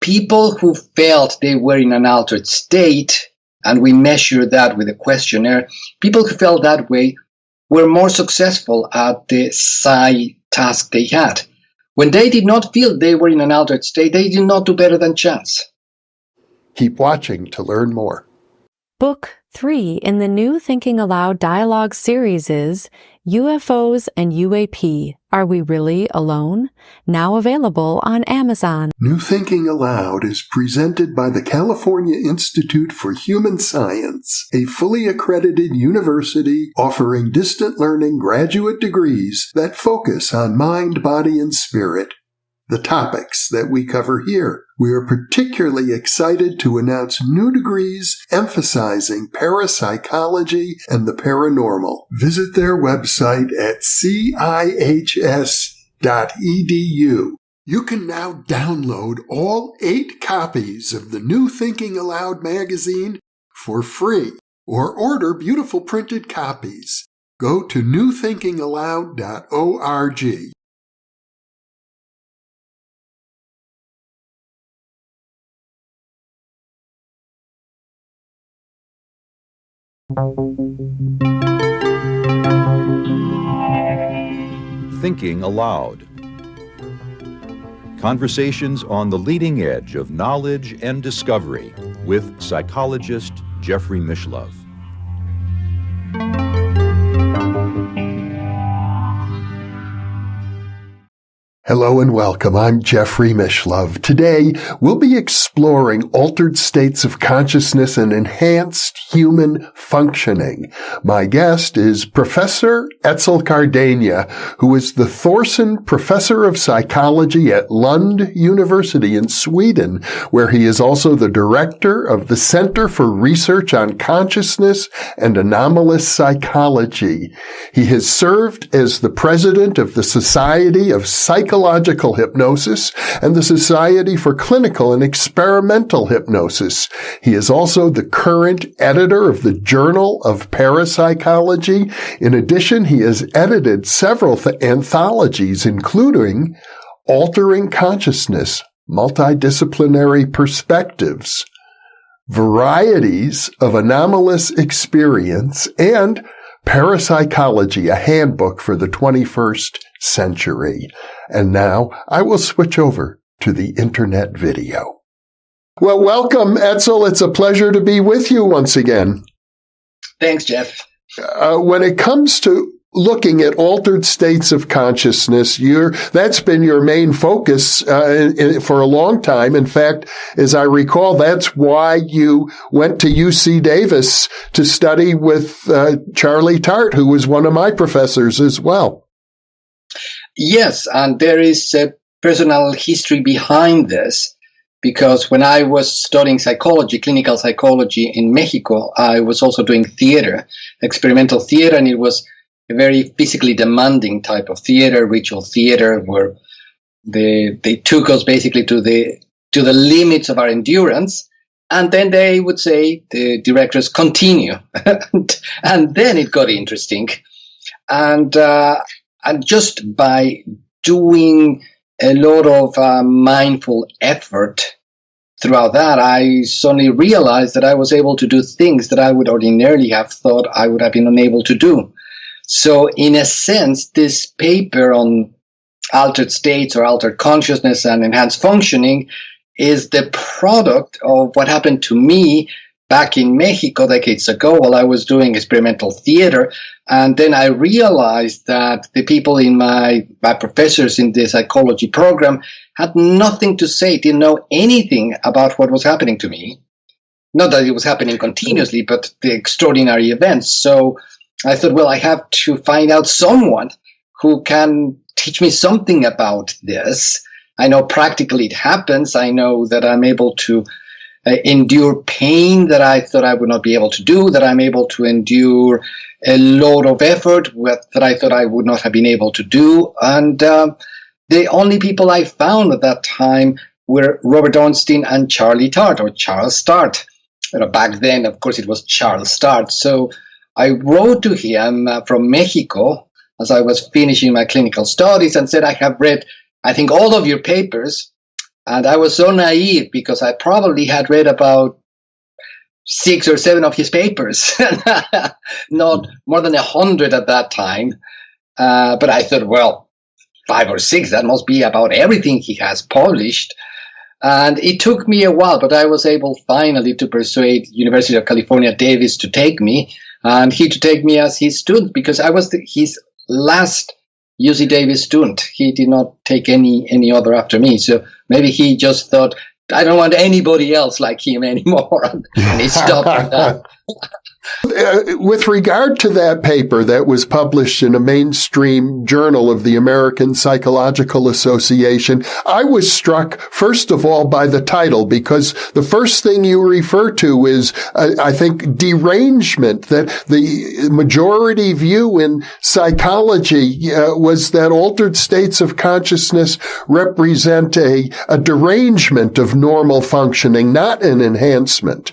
people who felt they were in an altered state, and we measured that with a questionnaire, people who felt that way were more successful at the psi task they had. When they did not feel they were in an altered state, they did not do better than chance. Keep watching to learn more. Book 3 in the new Thinking Aloud dialogue series is UFOs and UAP, Are We Really Alone? Now available on Amazon. New Thinking Aloud is presented by the California Institute for Human Science, a fully accredited university offering distant learning graduate degrees that focus on mind, body, and spirit. The topics that we cover here. We are particularly excited to announce new degrees emphasizing parapsychology and the paranormal. Visit their website at cihs.edu. You can now download all 8 copies of the New Thinking Aloud magazine for free, or order beautiful printed copies. Go to newthinkingaloud.org. Thinking Aloud. Conversations on the leading edge of knowledge and discovery with psychologist Jeffrey Mishlove. Hello and welcome. I'm Jeffrey Mishlove. Today, we'll be exploring altered states of consciousness and enhanced human functioning. My guest is Professor Etzel Cardeña, who is the Thorsen Professor of Psychology at Lund University in Sweden, where he is also the director of the Center for Research on Consciousness and Anomalous Psychology. He has served as the president of the Society of Psychological Hypnosis and the Society for Clinical and Experimental Hypnosis. He is also the current editor of the Journal of Parapsychology. In addition, he has edited several anthologies, including Altering Consciousness, Multidisciplinary Perspectives, Varieties of Anomalous Experience, and Parapsychology, a Handbook for the 21st Century. And now I will switch over to the internet video. Well, welcome, Etzel. It's a pleasure to be with you once again. Thanks, Jeff. When it comes to looking at altered states of consciousness, that's been your main focus for a long time. In fact, as I recall, that's why you went to UC Davis to study with Charlie Tart, who was one of my professors as well. Yes, and there is a personal history behind this, because when I was studying psychology, clinical psychology in Mexico, I was also doing theater, experimental theater, and it was a very physically demanding type of theater, ritual theater, where they took us basically to the limits of our endurance, and then they would say, the directors, continue, and then it got interesting, and just by doing a lot of mindful effort throughout that, I suddenly realized that I was able to do things that I would ordinarily have thought I would have been unable to do. So in a sense, this paper on altered states or altered consciousness and enhanced functioning is the product of what happened to me back in Mexico decades ago while I was doing experimental theater. And then I realized that the people in my professors in the psychology program had nothing to say, didn't know anything about what was happening to me. Not that it was happening continuously, but the extraordinary events. So I thought, well, I have to find out someone who can teach me something about this. I know practically it happens. I know that I'm able to endure pain that I thought I would not be able to do, that I'm able to endure a lot of effort that I thought I would not have been able to do. And the only people I found at that time were Robert Ornstein and Charlie Tart, or Charles Tart. Back then, of course, it was Charles Tart. So I wrote to him from Mexico as I was finishing my clinical studies and said, I have read, I think, all of your papers, And I was so naive because I probably had read about 6 or 7 of his papers, not more than 100 at that time. But I thought, well, 5 or 6, that must be about everything he has published. And it took me a while, but I was able finally to persuade University of California, Davis to take me, and he to take me as his student, because I was his last UC Davis student. He did not take any other after me. So maybe he just thought, I don't want anybody else like him anymore. And he stopped with that. With regard to that paper that was published in a mainstream journal of the American Psychological Association, I was struck, first of all, by the title, because the first thing you refer to is, I think, derangement, that the majority view in psychology was that altered states of consciousness represent a derangement of normal functioning, not an enhancement.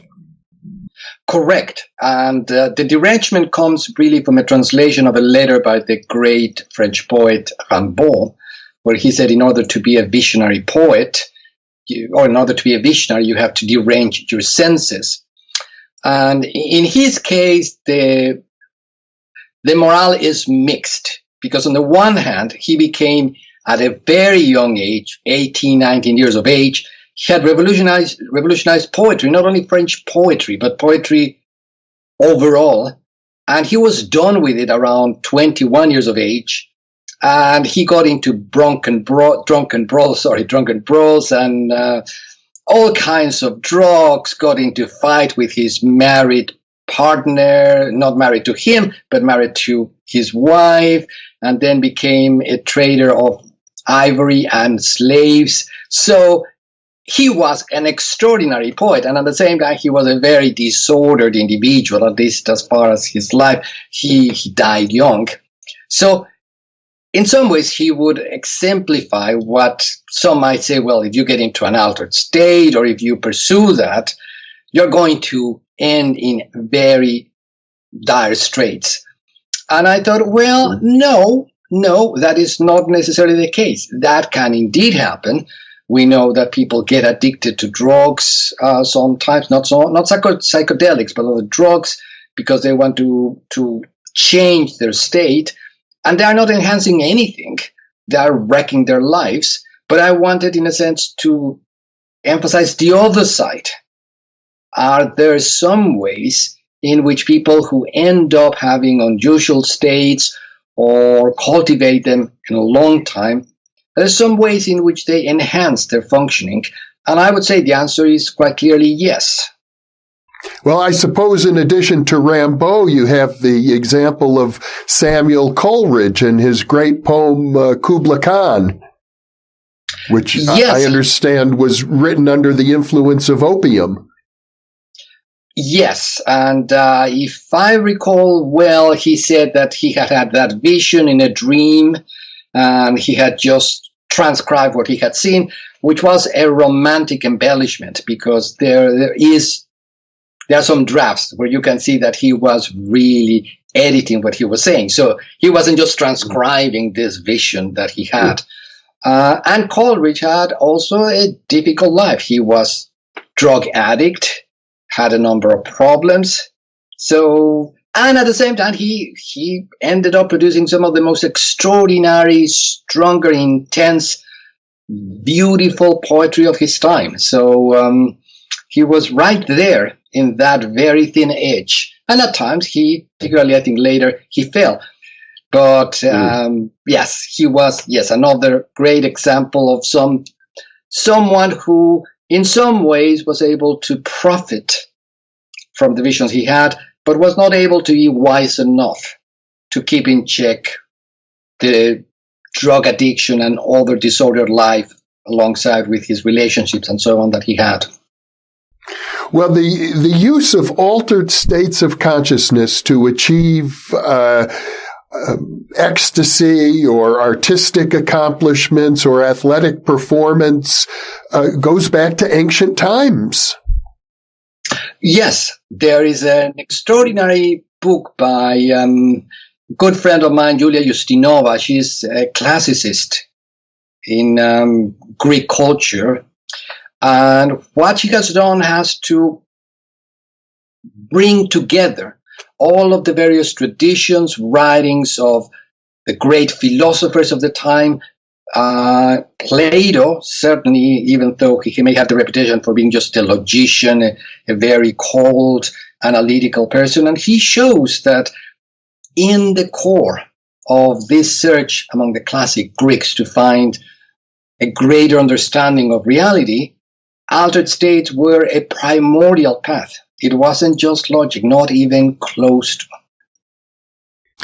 Correct. And the derangement comes really from a translation of a letter by the great French poet Handbook, where he said in order to be a visionary poet, or in order to be a visionary, you have to derange your senses. And in his case, the morale is mixed, because on the one hand, he became, at a very young age, 18, 19 years of age, he had revolutionized poetry, not only French poetry, but poetry overall. And he was done with it around 21 years of age. And he got into drunken brawls and all kinds of drugs, got into fight with his married partner, not married to him, but married to his wife, and then became a trader of ivory and slaves. So he was an extraordinary poet, and at the same time, he was a very disordered individual, at least as far as his life. He died young. So in some ways, he would exemplify what some might say, well, if you get into an altered state, or if you pursue that, you're going to end in very dire straits. And I thought, well, no, that is not necessarily the case. That can indeed happen. We know that people get addicted to drugs sometimes, not psychedelics, but other drugs, because they want to change their state, and they are not enhancing anything. They are wrecking their lives. But I wanted, in a sense, to emphasize the other side. Are there some ways in which people who end up having unusual states or cultivate them in a long time, there's some ways in which they enhance their functioning? And I would say the answer is quite clearly yes. Well, I suppose in addition to Rimbaud, you have the example of Samuel Coleridge and his great poem, Kubla Khan, which yes, I understand was written under the influence of opium. Yes, and if I recall well, he said that he had that vision in a dream, and he had just transcribed what he had seen, which was a romantic embellishment, because there are some drafts where you can see that he was really editing what he was saying. So he wasn't just transcribing this vision that he had. And Coleridge had also a difficult life. He was drug addict, had a number of problems. So, and at the same time, he ended up producing some of the most extraordinary, stronger, intense, beautiful poetry of his time. So he was right there in that very thin edge. And at times, particularly I think later, he fell. But yes, he was, another great example of someone who in some ways was able to profit from the visions he had, but was not able to be wise enough to keep in check the drug addiction and other disordered life alongside with his relationships and so on that he had. Well, the use of altered states of consciousness to achieve ecstasy or artistic accomplishments or athletic performance goes back to ancient times. Yes, there is an extraordinary book by a good friend of mine, Julia Justinova. She's a classicist in Greek culture. And what she has done has to bring together all of the various traditions, writings of the great philosophers of the time. Plato, certainly, even though he may have the reputation for being just a logician, a very cold, analytical person, and he shows that in the core of this search among the classic Greeks to find a greater understanding of reality, altered states were a primordial path. It wasn't just logic, not even close to.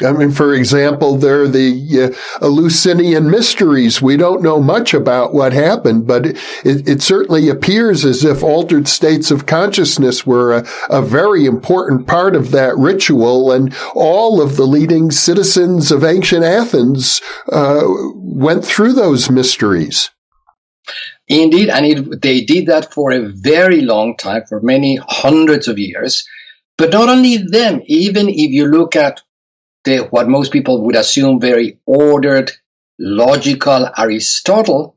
I mean, for example, there are the Eleusinian mysteries. We don't know much about what happened, but it certainly appears as if altered states of consciousness were a very important part of that ritual, and all of the leading citizens of ancient Athens went through those mysteries. Indeed, and they did that for a very long time, for many hundreds of years. But not only them, even if you look at what most people would assume very ordered, logical Aristotle,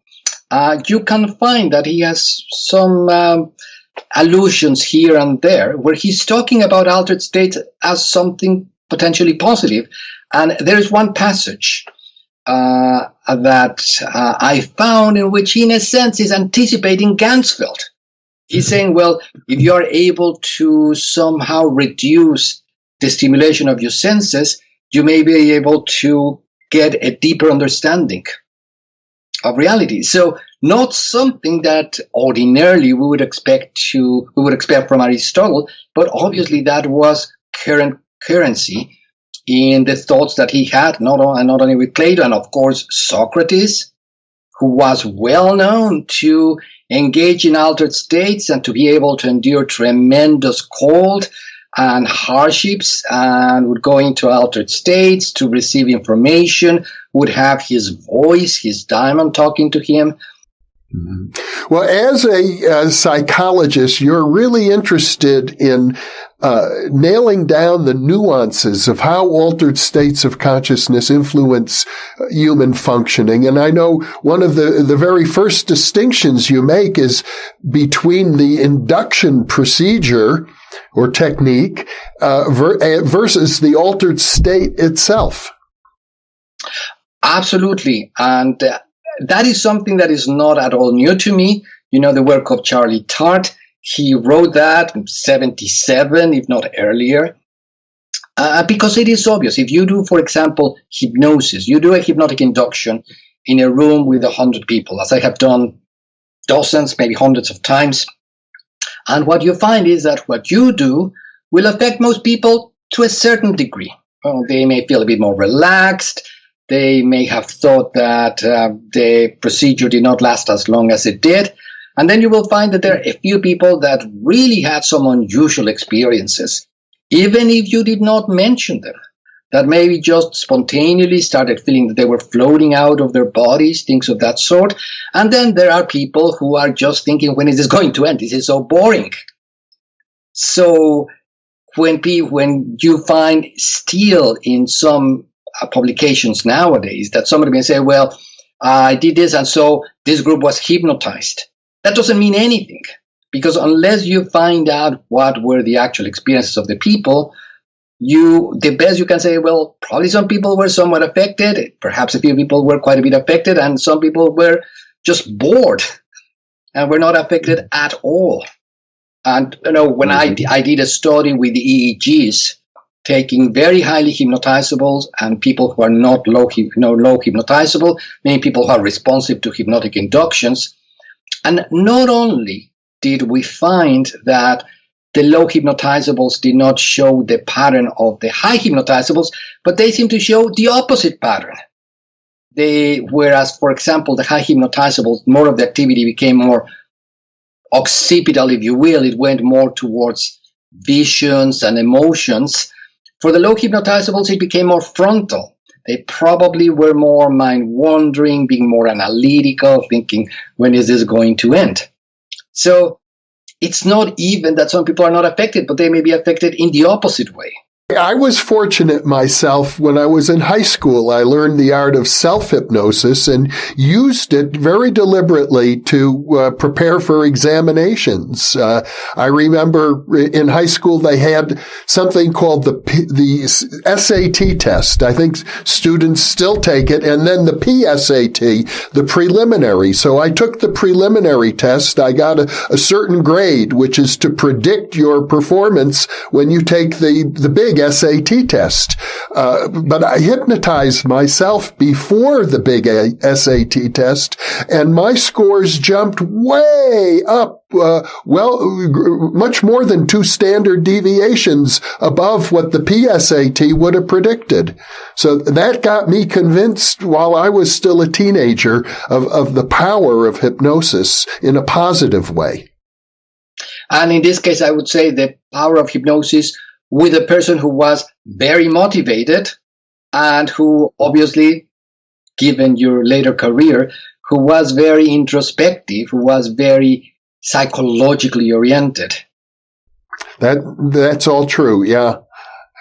you can find that he has some allusions here and there where he's talking about altered states as something potentially positive. And there is one passage that I found in which he, in a sense, is anticipating Ganzfeld. He's saying, well, if you are able to somehow reduce the stimulation of your senses, you may be able to get a deeper understanding of reality. So not something that ordinarily we would expect from Aristotle, but obviously that was currency in the thoughts that he had, not only with Plato, and of course Socrates, who was well known to engage in altered states and to be able to endure tremendous cold and hardships, and would go into altered states to receive information, would have his voice, his daimon talking to him. Well, as a psychologist, you're really interested in nailing down the nuances of how altered states of consciousness influence human functioning. And I know one of the very first distinctions you make is between the induction procedure or technique versus the altered state itself. Absolutely. And that is something that is not at all new to me. You know, the work of Charlie Tart, he wrote that in 1977, if not earlier, because it is obvious. If you do, for example, hypnosis, you do a hypnotic induction in a room with 100 people, as I have done dozens, maybe hundreds of times. And what you find is that what you do will affect most people to a certain degree. Well, they may feel a bit more relaxed. They may have thought that the procedure did not last as long as it did. And then you will find that there are a few people that really had some unusual experiences, even if you did not mention them, that maybe just spontaneously started feeling that they were floating out of their bodies, things of that sort. And then there are people who are just thinking, when is this going to end? This is so boring. So when you find still in some publications nowadays that somebody may say, well, I did this and so this group was hypnotized. That doesn't mean anything, because unless you find out what were the actual experiences of the people, the best you can say, well, probably some people were somewhat affected, perhaps a few people were quite a bit affected, and some people were just bored and were not affected at all. And you know, when I did a study with the EEGs, taking very highly hypnotizables and people who are not low hypnotizable, meaning people who are responsive to hypnotic inductions. And not only did we find that the low hypnotizables did not show the pattern of the high hypnotizables, but they seemed to show the opposite pattern. Whereas, for example, the high hypnotizables, more of the activity became more occipital, if you will. It went more towards visions and emotions. For the low hypnotizables, it became more frontal. They probably were more mind-wandering, being more analytical, thinking, when is this going to end? So it's not even that some people are not affected, but they may be affected in the opposite way. I was fortunate myself. When I was in high school, I learned the art of self-hypnosis and used it very deliberately to prepare for examinations. I remember in high school they had something called the SAT test. I think students still take it, and then the PSAT, the preliminary. So I took the preliminary test. I got a certain grade, which is to predict your performance when you take the big SAT test. But I hypnotized myself before the big SAT test, and my scores jumped way up. Much more than 2 standard deviations above what the PSAT would have predicted. So that got me convinced while I was still a teenager of the power of hypnosis in a positive way. And in this case, I would say the power of hypnosis with a person who was very motivated and who obviously, given your later career, who was very introspective, who was very psychologically oriented. That's all true, yeah.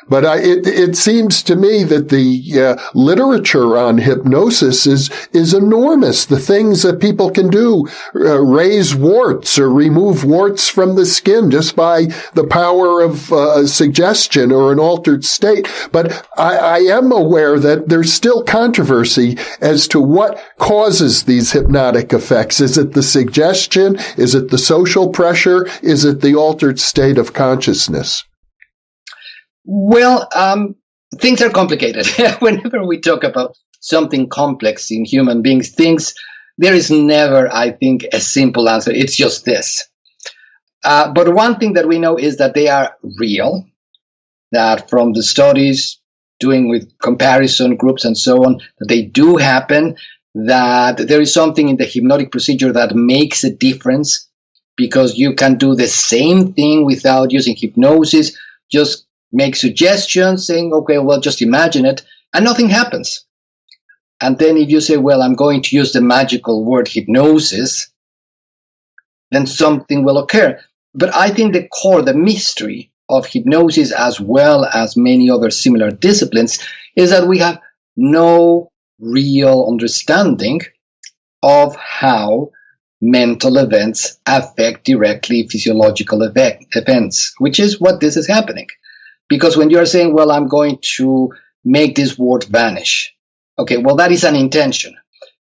But it seems to me that the literature on hypnosis is enormous. The things that people can do, raise warts or remove warts from the skin just by the power of suggestion or an altered state. But I am aware that there's still controversy as to what causes these hypnotic effects. Is it the suggestion? Is it the social pressure? Is it the altered state of consciousness? Well, things are complicated. Whenever we talk about something complex in human beings, there is never, I think, a simple answer. It's just this. But one thing that we know is that they are real, that from the studies doing with comparison groups and so on, that they do happen, that there is something in the hypnotic procedure that makes a difference because you can do the same thing without using hypnosis, just make suggestions saying, okay, well, just imagine it, and nothing happens. And then if you say, well, I'm going to use the magical word hypnosis, then something will occur. But I think the core, the mystery of hypnosis, as well as many other similar disciplines, is that we have no real understanding of how mental events affect directly physiological events, which is what this is happening. Because when you're saying, well, I'm going to make this word vanish. Okay, well, that is an intention.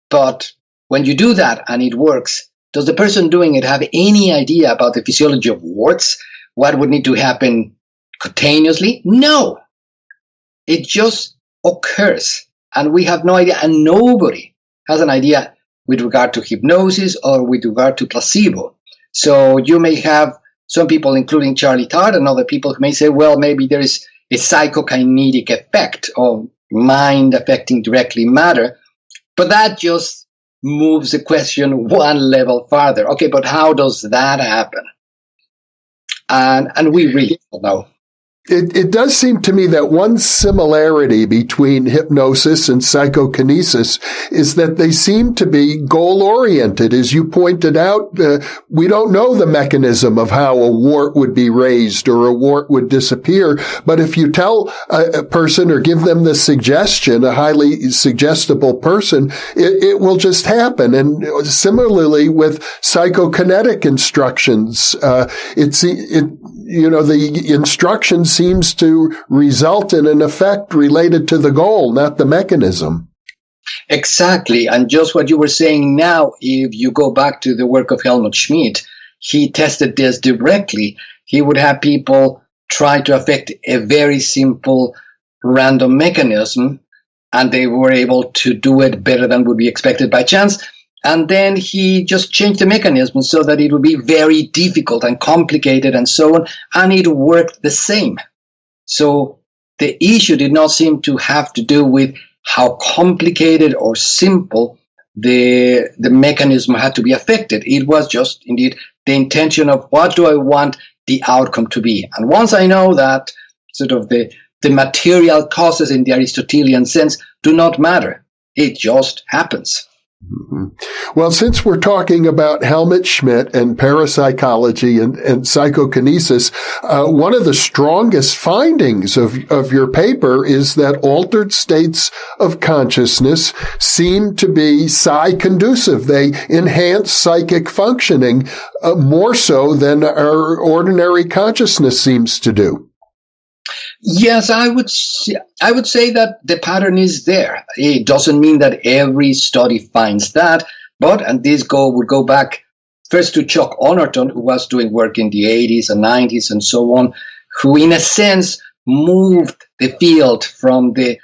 But when you do that and it works, does the person doing it have any idea about the physiology of words? What would need to happen continuously? No. It just occurs. And we have no idea. And nobody has an idea with regard to hypnosis or with regard to placebo. So you may have some people, including Charlie Tart and other people, who may say, well, maybe there is a psychokinetic effect of mind affecting directly matter. But that just moves the question one level farther. Okay, but how does that happen? And we really don't know. It does seem to me that one similarity between hypnosis and psychokinesis is that they seem to be goal-oriented. As you pointed out, we don't know the mechanism of how a wart would be raised or a wart would disappear. But if you tell a person or give them the suggestion, a highly suggestible person, it will just happen. And similarly with psychokinetic instructions, the instruction seems to result in an effect related to the goal, not the mechanism. Exactly. And just what you were saying now, if you go back to the work of Helmut Schmidt, he tested this directly. He would have people try to affect a very simple random mechanism, and they were able to do it better than would be expected by chance. And then he just changed the mechanism so that it would be very difficult and complicated and so on, and it worked the same. So the issue did not seem to have to do with how complicated or simple the mechanism had to be affected. It was just, indeed, the intention of what do I want the outcome to be. And once I know that sort of the material causes in the Aristotelian sense do not matter, it just happens. Well, since we're talking about Helmut Schmidt and parapsychology and psychokinesis, one of the strongest findings of your paper is that altered states of consciousness seem to be psi-conducive. They enhance psychic functioning more so than our ordinary consciousness seems to do. Yes, I would say that the pattern is there. It doesn't mean that every study finds that, and this would go back first to Chuck Honorton, who was doing work in the 80s and 90s and so on, who in a sense moved the field from the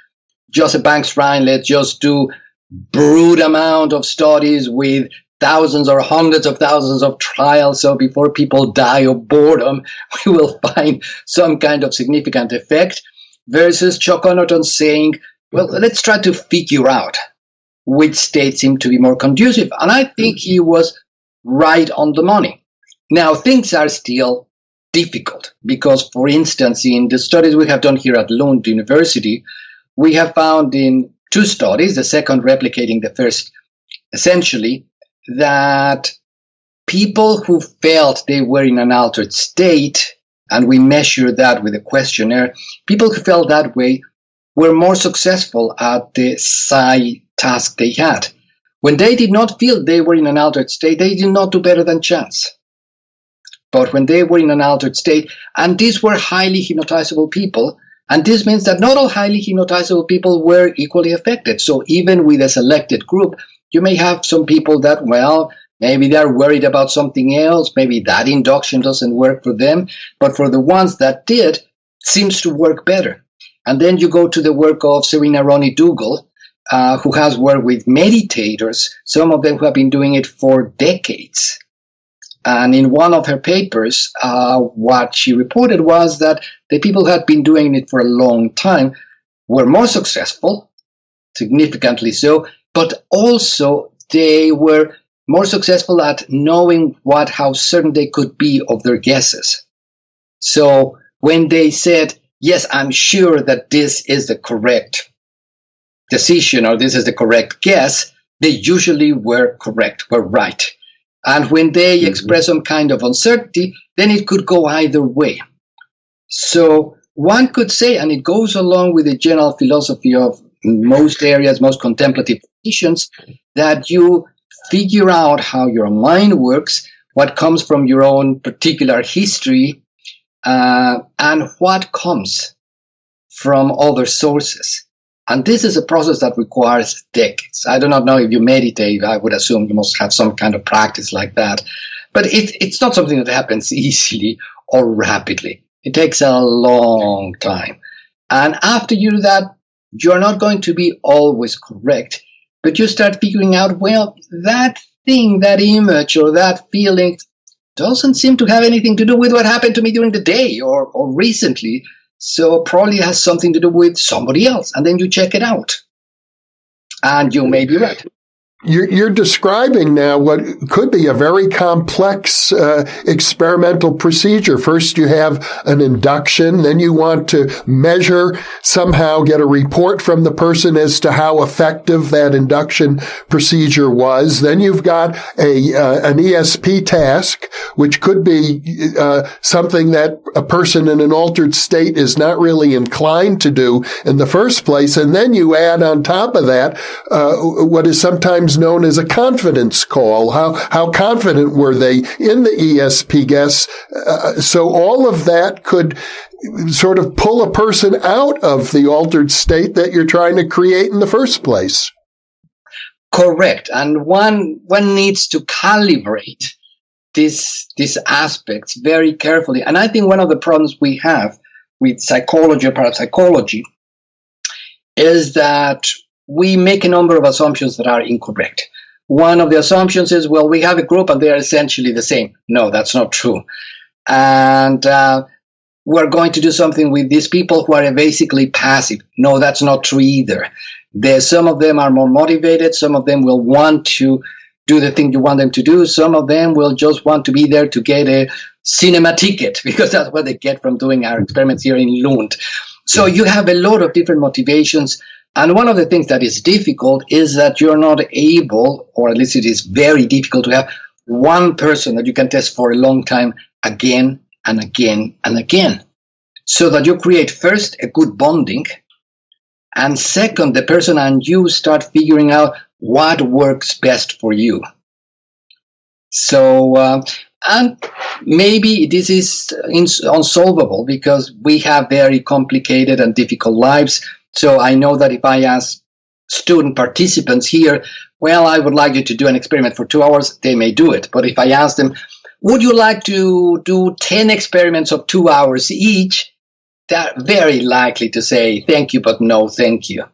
Joseph Banks Ryan, let's just do brute amount of studies with thousands or hundreds of thousands of trials, so before people die of boredom, we will find some kind of significant effect, versus Chuck Honorton saying, well, let's try to figure out which states seem to be more conducive. And I think he was right on the money. Now, things are still difficult because, for instance, in the studies we have done here at Lund University, we have found in 2 studies, the second replicating the first, essentially, that people who felt they were in an altered state, and we measured that with a questionnaire, people who felt that way were more successful at the psi task they had. When they did not feel they were in an altered state, they did not do better than chance. But when they were in an altered state, and these were highly hypnotizable people, and this means that not all highly hypnotizable people were equally affected. So even with a selected group, you may have some people that, well, maybe they're worried about something else. Maybe that induction doesn't work for them. But for the ones that did, it seems to work better. And then you go to the work of Serena Roney-Dougal, who has worked with meditators, some of them who have been doing it for decades. And in one of her papers, what she reported was that the people who had been doing it for a long time were more successful, significantly so, but also they were more successful at knowing how certain they could be of their guesses. So when they said, yes, I'm sure that this is the correct decision or this is the correct guess, they usually were correct, were right. And when they express some kind of uncertainty, then it could go either way. So one could say, and it goes along with the general philosophy of most areas, most contemplative traditions, that you figure out how your mind works, what comes from your own particular history, and what comes from other sources. And this is a process that requires decades. I do not know if you meditate. I would assume you must have some kind of practice like that. But it's not something that happens easily or rapidly. It takes a long time. And after you do that, you're not going to be always correct. But you start figuring out, well, that thing, that image or that feeling doesn't seem to have anything to do with what happened to me during the day or recently. So probably has something to do with somebody else. And then you check it out. And you may be right. You're describing now what could be a very complex experimental procedure. First, you have an induction. Then you want to measure, somehow get a report from the person as to how effective that induction procedure was. Then you've got an ESP task, which could be something that a person in an altered state is not really inclined to do in the first place. And then you add on top of that what is sometimes known as a confidence call. How confident were they in the ESP guess? So all of that could sort of pull a person out of the altered state that you're trying to create in the first place. Correct. And one needs to calibrate these aspects very carefully. And I think one of the problems we have with psychology or parapsychology is that we make a number of assumptions that are incorrect. One of the assumptions is, well, we have a group and they are essentially the same. No, that's not true. And we're going to do something with these people who are basically passive. No, that's not true either. Some of them are more motivated. Some of them will want to do the thing you want them to do. Some of them will just want to be there to get a cinema ticket because that's what they get from doing our experiments here in Lund. So you have a lot of different motivations. And one of the things that is difficult is that you're not able, or at least it is very difficult, to have one person that you can test for a long time again and again and again. So that you create first a good bonding, and second, the person and you start figuring out what works best for you. So, and maybe this is unsolvable because we have very complicated and difficult lives. So I know that if I ask student participants here, well, I would like you to do an experiment for 2 hours, they may do it. But if I ask them, would you like to do 10 experiments of 2 hours each? They're very likely to say, thank you, but no, thank you.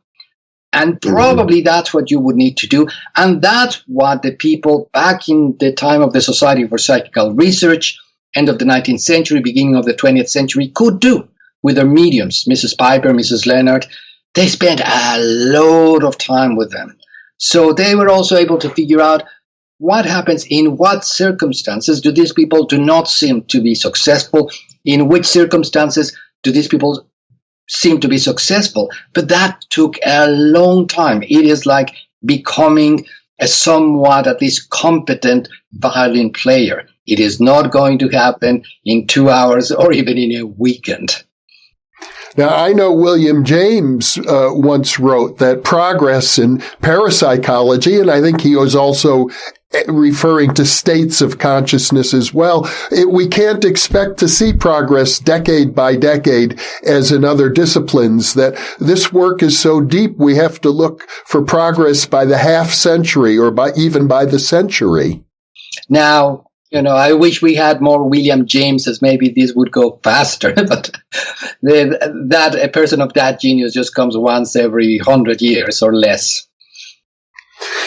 And probably that's what you would need to do. And that's what the people back in the time of the Society for Psychical Research, end of the 19th century, beginning of the 20th century, could do with their mediums, Mrs. Piper, Mrs. Leonard. They spent a lot of time with them. So they were also able to figure out what happens in what circumstances do these people do not seem to be successful, in which circumstances do these people seem to be successful. But that took a long time. It is like becoming a somewhat, at least competent violin player. It is not going to happen in 2 hours or even in a weekend. Now, I know William James once wrote that progress in parapsychology, and I think he was also referring to states of consciousness as well. We can't expect to see progress decade by decade as in other disciplines, that this work is so deep we have to look for progress by the half century or even by the century. Now, I wish we had more William Jameses. Maybe this would go faster, but a person of that genius just comes once every 100 years or less.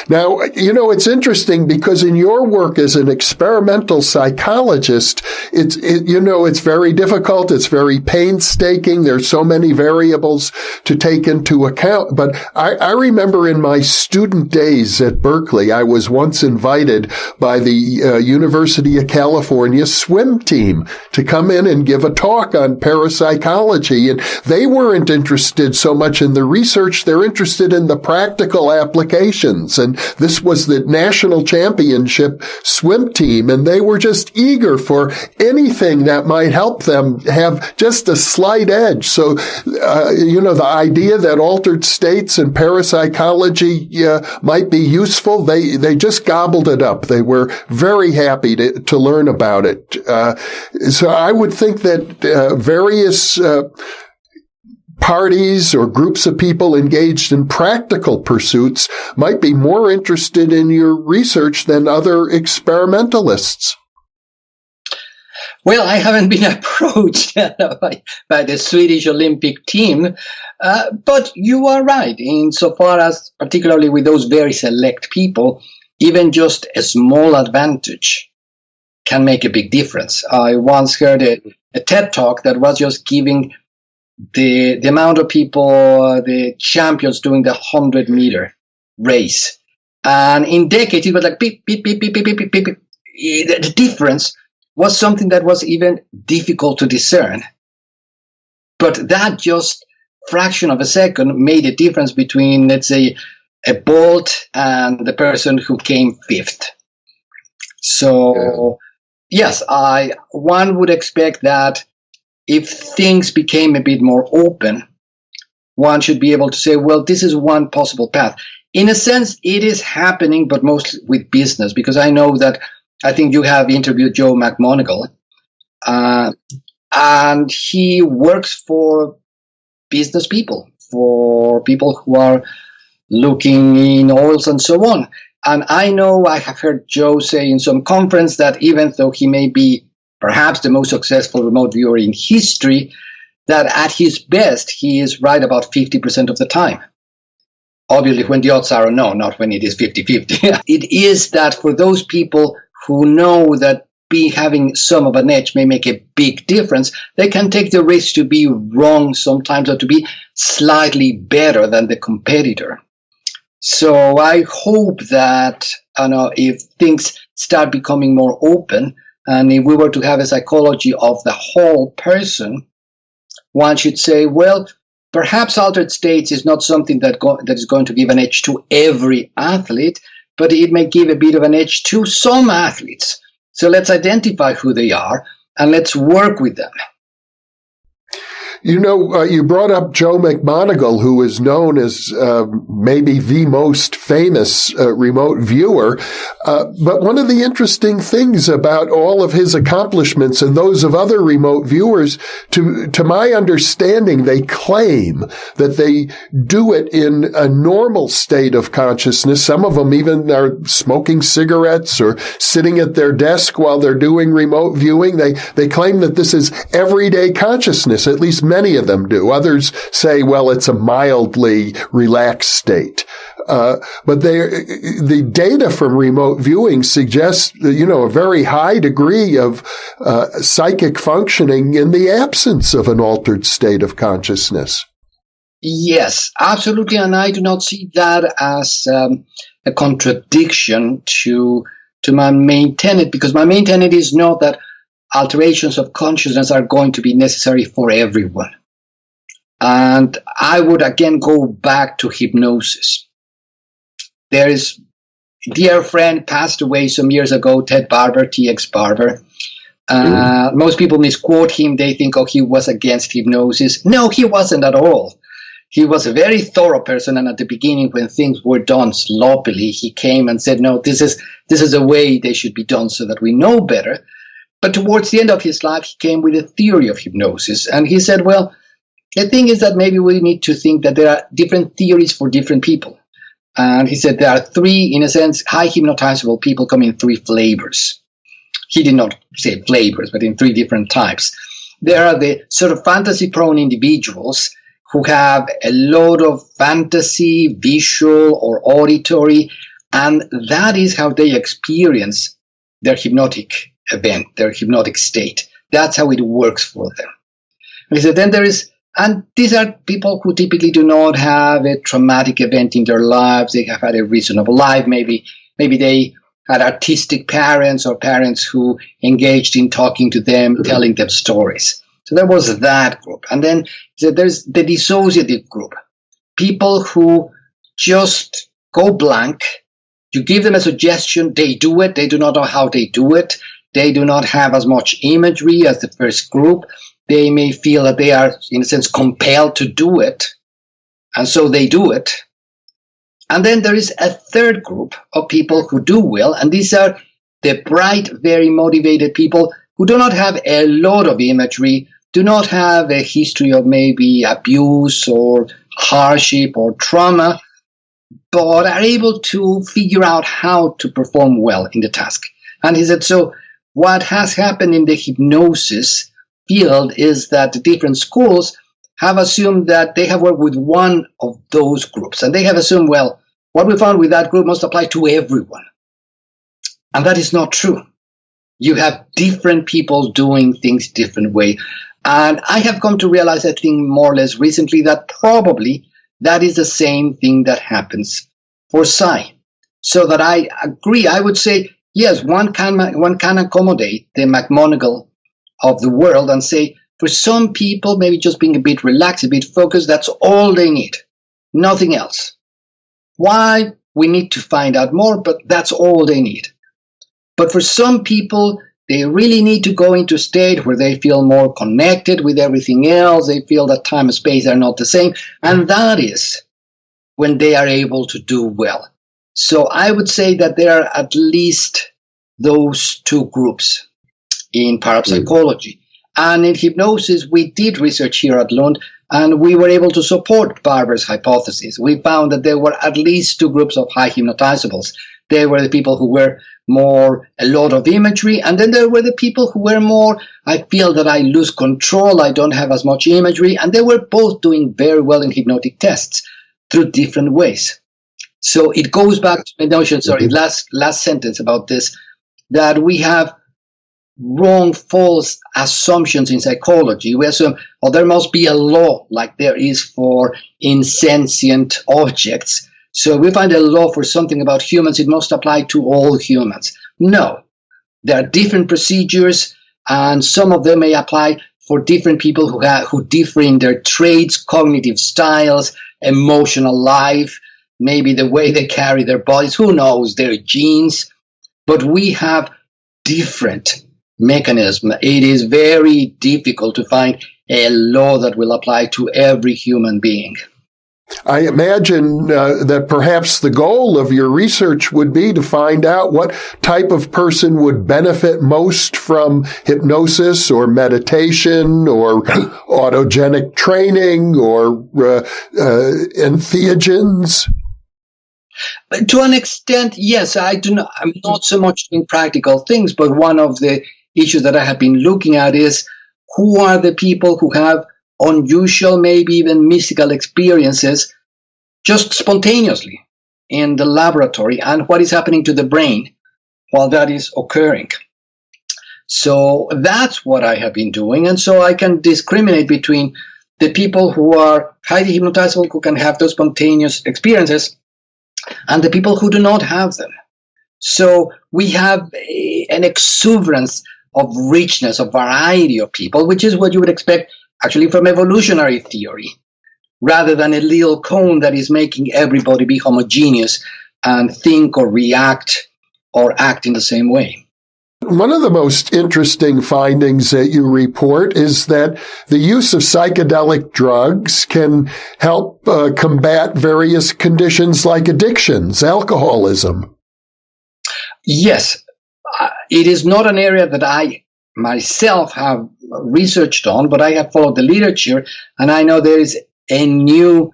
Now, it's interesting because in your work as an experimental psychologist, it's very difficult. It's very painstaking. There's so many variables to take into account. But I remember in my student days at Berkeley, I was once invited by the University of California swim team to come in and give a talk on parapsychology. And they weren't interested so much in the research. They're interested in the practical applications. And this was the national championship swim team, and they were just eager for anything that might help them have just a slight edge. So, the idea that altered states and parapsychology might be useful, they just gobbled it up. They were very happy to learn about it. So I would think that various parties or groups of people engaged in practical pursuits might be more interested in your research than other experimentalists. Well, I haven't been approached by the Swedish Olympic team, but you are right, insofar as, particularly with those very select people, even just a small advantage can make a big difference. I once heard a TED Talk that was just giving the amount of people, the champions doing the 100-meter race. And in decades, it was like beep, beep, beep, beep, beep, beep, beep, beep. The difference was something that was even difficult to discern. But that just fraction of a second made a difference between, let's say, a Bolt and the person who came fifth. So, yes, one would expect that if things became a bit more open, one should be able to say, well, this is one possible path. In a sense, it is happening, but mostly with business, because I know that I think you have interviewed Joe McMoneagle, and he works for business people, for people who are looking in oils and so on. And I know I have heard Joe say in some conference that even though he may be perhaps the most successful remote viewer in history, that at his best, he is right about 50% of the time. Obviously, when the odds are unknown, not when it is 50-50. It is that for those people who know that having some of an edge may make a big difference, they can take the risk to be wrong sometimes or to be slightly better than the competitor. So I hope that if things start becoming more open, and if we were to have a psychology of the whole person, one should say, well, perhaps altered states is not something that is going to give an edge to every athlete, but it may give a bit of an edge to some athletes. So let's identify who they are and let's work with them. You know, you brought up Joe McMoneagle, who is known as maybe the most famous remote viewer. But one of the interesting things about all of his accomplishments and those of other remote viewers, to my understanding, they claim that they do it in a normal state of consciousness. Some of them even are smoking cigarettes or sitting at their desk while they're doing remote viewing. They claim that this is everyday consciousness, at least many of them do. Others say, well, it's a mildly relaxed state. But the data from remote viewing suggests, a very high degree of psychic functioning in the absence of an altered state of consciousness. Yes, absolutely. And I do not see that as a contradiction to my main tenet, because my main tenet is not that alterations of consciousness are going to be necessary for everyone. And I would again go back to hypnosis. There is a dear friend passed away some years ago, Ted Barber, T.X. Barber. Most people misquote him. They think, he was against hypnosis. No, he wasn't at all. He was a very thorough person, and at the beginning, when things were done sloppily, he came and said, no, this is the way they should be done so that we know better. But towards the end of his life, he came with a theory of hypnosis. And he said, well, the thing is that maybe we need to think that there are different theories for different people. And he said there are three, in a sense, high hypnotizable people come in three flavors. He did not say flavors, but in three different types. There are the sort of fantasy-prone individuals who have a lot of fantasy, visual or auditory, and that is how they experience their hypnotic event, their hypnotic state. That's how it works for them. And he said, then there is, and these are people who typically do not have a traumatic event in their lives. They have had a reasonable life. Maybe they had artistic parents or parents who engaged in talking to them, telling them stories. So there was that group. And then there's the dissociative group, people who just go blank. You give them a suggestion, they do it. They do not know how they do it. They do not have as much imagery as the first group. They may feel that they are, in a sense, compelled to do it. And so they do it. And then there is a third group of people who do well. And these are the bright, very motivated people who do not have a lot of imagery, do not have a history of maybe abuse or hardship or trauma, but are able to figure out how to perform well in the task. And he said, so what has happened in the hypnosis field is that the different schools have assumed that they have worked with one of those groups. And they have assumed, well, what we found with that group must apply to everyone. And that is not true. You have different people doing things different way. And I have come to realize, I think more or less recently, that probably that is the same thing that happens for Psi. So that I agree, I would say, yes, one can accommodate the McMoneagle of the world and say, for some people, maybe just being a bit relaxed, a bit focused, that's all they need. Nothing else. Why? We need to find out more, but that's all they need. But for some people, they really need to go into a state where they feel more connected with everything else. They feel that time and space are not the same. And that is when they are able to do well. So I would say that there are at least those two groups in parapsychology. And in hypnosis, we did research here at Lund, and we were able to support Barber's hypothesis. We found that there were at least two groups of high hypnotizables. There were the people who were more a lot of imagery, and then there were the people who were more, I feel that I lose control, I don't have as much imagery, and they were both doing very well in hypnotic tests through different ways. So it goes back to the notion, last sentence about this, that we have wrong, false assumptions in psychology. We assume, there must be a law like there is for insentient objects. So we find a law for something about humans, it must apply to all humans. No, there are different procedures, and some of them may apply for different people who differ in their traits, cognitive styles, emotional life, maybe the way they carry their bodies, who knows, their genes. But we have different mechanisms. It is very difficult to find a law that will apply to every human being. I imagine that perhaps the goal of your research would be to find out what type of person would benefit most from hypnosis or meditation or autogenic training or entheogens. But to an extent, yes, I'm not so much doing practical things, but one of the issues that I have been looking at is who are the people who have unusual, maybe even mystical experiences just spontaneously in the laboratory, and what is happening to the brain while that is occurring. So that's what I have been doing. And so I can discriminate between the people who are highly hypnotizable, who can have those spontaneous experiences, and the people who do not have them. So we have an exuberance of richness, of variety of people, which is what you would expect actually from evolutionary theory, rather than a little cone that is making everybody be homogeneous and think or react or act in the same way. One of the most interesting findings that you report is that the use of psychedelic drugs can help combat various conditions like addictions, alcoholism. Yes, it is not an area that I myself have researched on, but I have followed the literature, and I know there is a new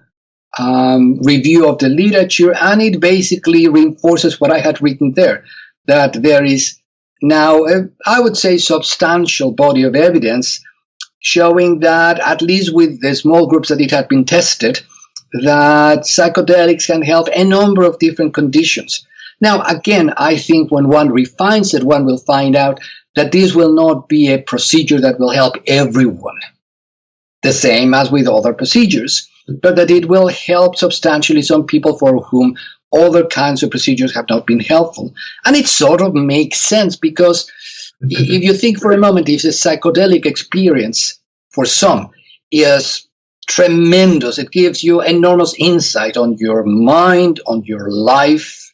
review of the literature, and it basically reinforces what I had written there, that there is now, I would say, substantial body of evidence showing that, at least with the small groups that it had been tested, that psychedelics can help a number of different conditions. Now, again, I think when one refines it, one will find out that this will not be a procedure that will help everyone, the same as with other procedures, but that it will help substantially some people for whom other kinds of procedures have not been helpful. And it sort of makes sense, because if you think for a moment, if a psychedelic experience for some is tremendous, it gives you enormous insight on your mind, on your life,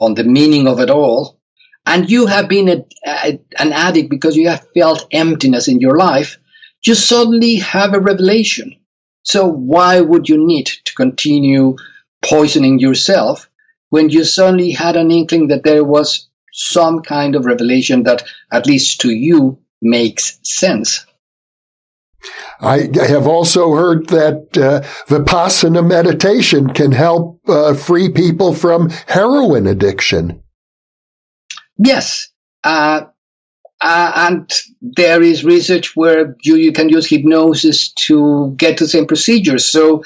on the meaning of it all, and you have been an addict because you have felt emptiness in your life, you suddenly have a revelation. So why would you need to continue poisoning yourself when you suddenly had an inkling that there was some kind of revelation that, at least to you, makes sense? I have also heard that Vipassana meditation can help free people from heroin addiction. Yes. And there is research where you can use hypnosis to get to the same procedures. So,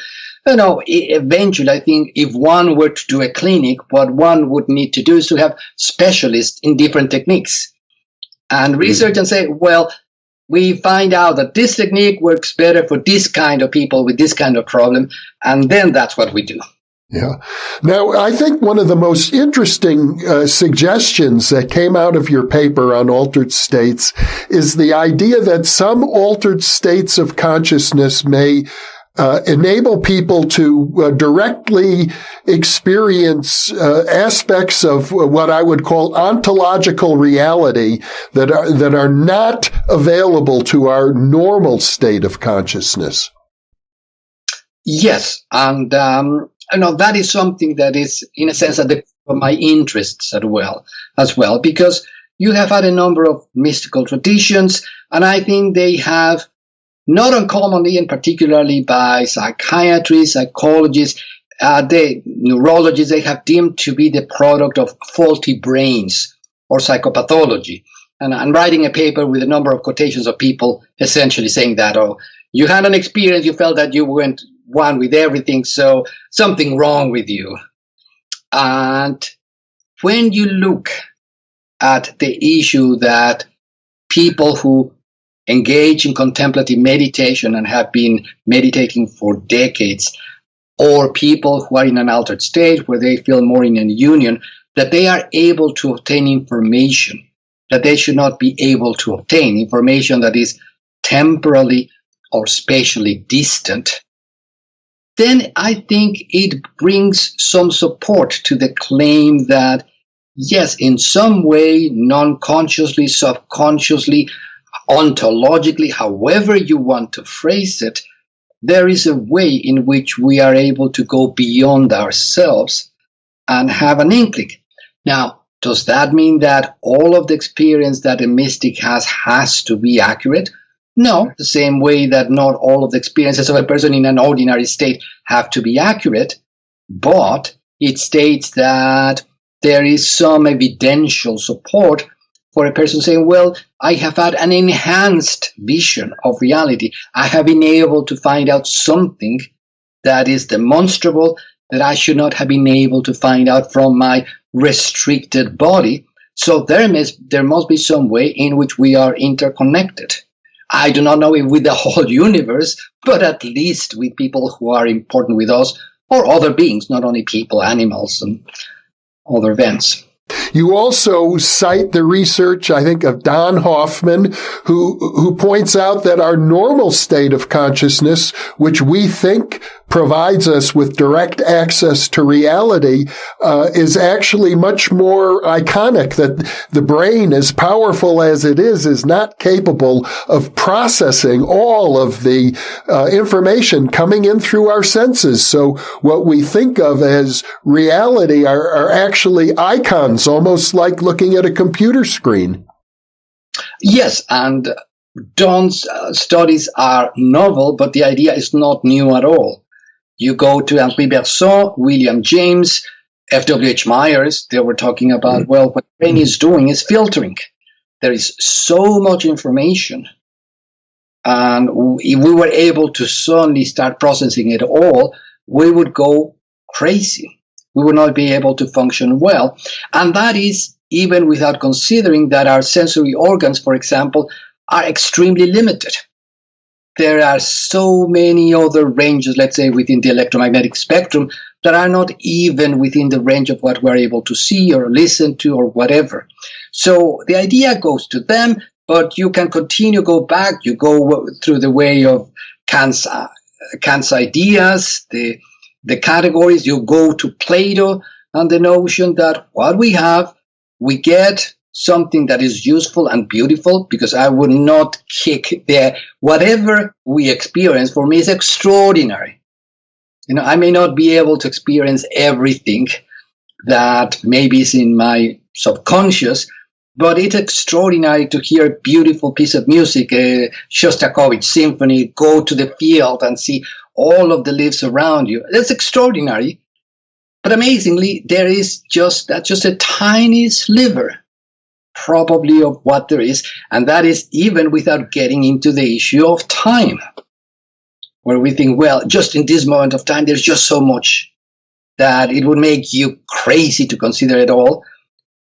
eventually, I think if one were to do a clinic, what one would need to do is to have specialists in different techniques and research and say, well, we find out that this technique works better for this kind of people with this kind of problem, and then that's what we do. Yeah. Now, I think one of the most interesting suggestions that came out of your paper on altered states is the idea that some altered states of consciousness may enable people to directly experience aspects of what I would call ontological reality that are not available to our normal state of consciousness. Yes, and that is something that is, in a sense, at the core of my interests as well, because you have had a number of mystical traditions, and I think they have, not uncommonly and particularly by psychiatrists, psychologists, neurologists, they have deemed to be the product of faulty brains or psychopathology. And I'm writing a paper with a number of quotations of people essentially saying that, you had an experience, you felt that you went one with everything, so something wrong with you. And when you look at the issue that people who engage in contemplative meditation and have been meditating for decades, or people who are in an altered state where they feel more in a union, that they are able to obtain information that they should not be able to obtain, information that is temporally or spatially distant, then I think it brings some support to the claim that, yes, in some way, non-consciously, subconsciously, ontologically, however you want to phrase it, there is a way in which we are able to go beyond ourselves and have an inkling. Now, does that mean that all of the experience that a mystic has to be accurate? No, the same way that not all of the experiences of a person in an ordinary state have to be accurate, but it states that there is some evidential support for a person saying, well, I have had an enhanced vision of reality. I have been able to find out something that is demonstrable that I should not have been able to find out from my restricted body. So there must be some way in which we are interconnected. I do not know if with the whole universe, but at least with people who are important with us, or other beings, not only people, animals, and other events. You also cite the research, I think, of Don Hoffman, who points out that our normal state of consciousness, which we think provides us with direct access to reality, is actually much more iconic, that the brain, as powerful as it is not capable of processing all of the information coming in through our senses. So what we think of as reality are actually icons, almost like looking at a computer screen. Yes, and Don's studies are novel, but the idea is not new at all. You go to Henri Bergson, William James, F.W.H. Myers, they were talking about, well, what the brain is doing is filtering. There is so much information, and if we were able to suddenly start processing it all, we would go crazy. We would not be able to function well. And that is even without considering that our sensory organs, for example, are extremely limited. There are so many other ranges, let's say, within the electromagnetic spectrum that are not even within the range of what we're able to see or listen to or whatever. So the idea goes to them, but you can continue, go back. You go through the way of Kant's ideas, the categories. You go to Plato and the notion that what we have, we get something that is useful and beautiful, because I would not kick there. Whatever we experience for me is extraordinary. I may not be able to experience everything that maybe is in my subconscious, but it's extraordinary to hear a beautiful piece of music, a Shostakovich symphony, go to the field and see all of the leaves around you. That's extraordinary. But amazingly, there is just a tiny sliver, probably, of what there is, and that is even without getting into the issue of time, where we think, well, just in this moment of time, there's just so much that it would make you crazy to consider it all.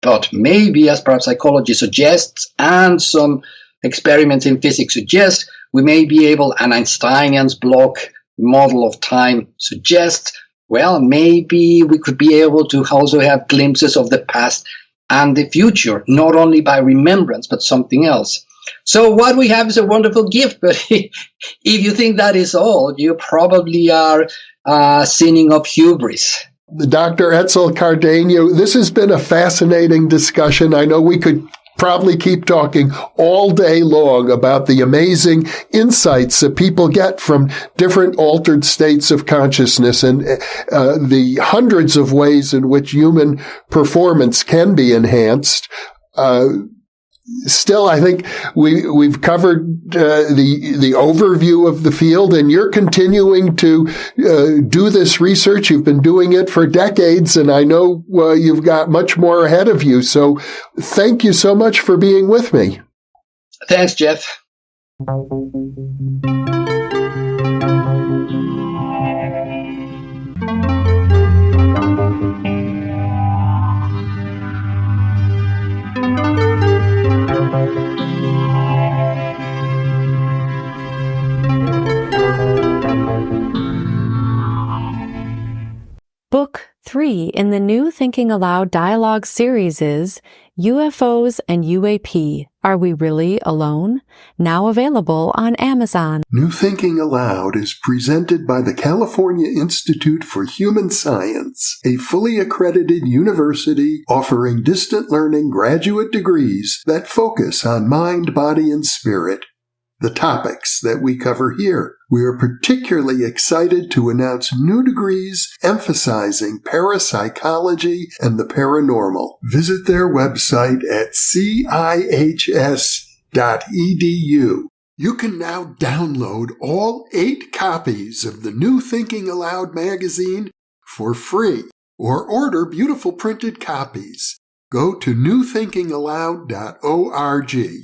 But maybe, as parapsychology suggests, and some experiments in physics suggest, we may be able, an Einsteinian's block model of time suggests, well, maybe we could be able to also have glimpses of the past and the future, not only by remembrance, but something else. So what we have is a wonderful gift, but if you think that is all, you probably are sinning of hubris. Dr. Etzel Cardeña, this has been a fascinating discussion. I know we could probably keep talking all day long about the amazing insights that people get from different altered states of consciousness and the hundreds of ways in which human performance can be enhanced. Still, I think we've covered the overview of the field, and you're continuing to do this research. You've been doing it for decades, and I know you've got much more ahead of you. So thank you so much for being with me. Thanks, Jeff. Book 3 in the new Thinking Aloud dialogue series is UFOs and UAP. Are We Really Alone? Now available on Amazon. New Thinking Aloud is presented by the California Institute for Human Science, a fully accredited university offering distant learning graduate degrees that focus on mind, body, and spirit. The topics that we cover here. We are particularly excited to announce new degrees emphasizing parapsychology and the paranormal. Visit their website at cihs.edu. You can now download all 8 copies of the New Thinking Aloud magazine for free, or order beautiful printed copies. Go to newthinkingaloud.org.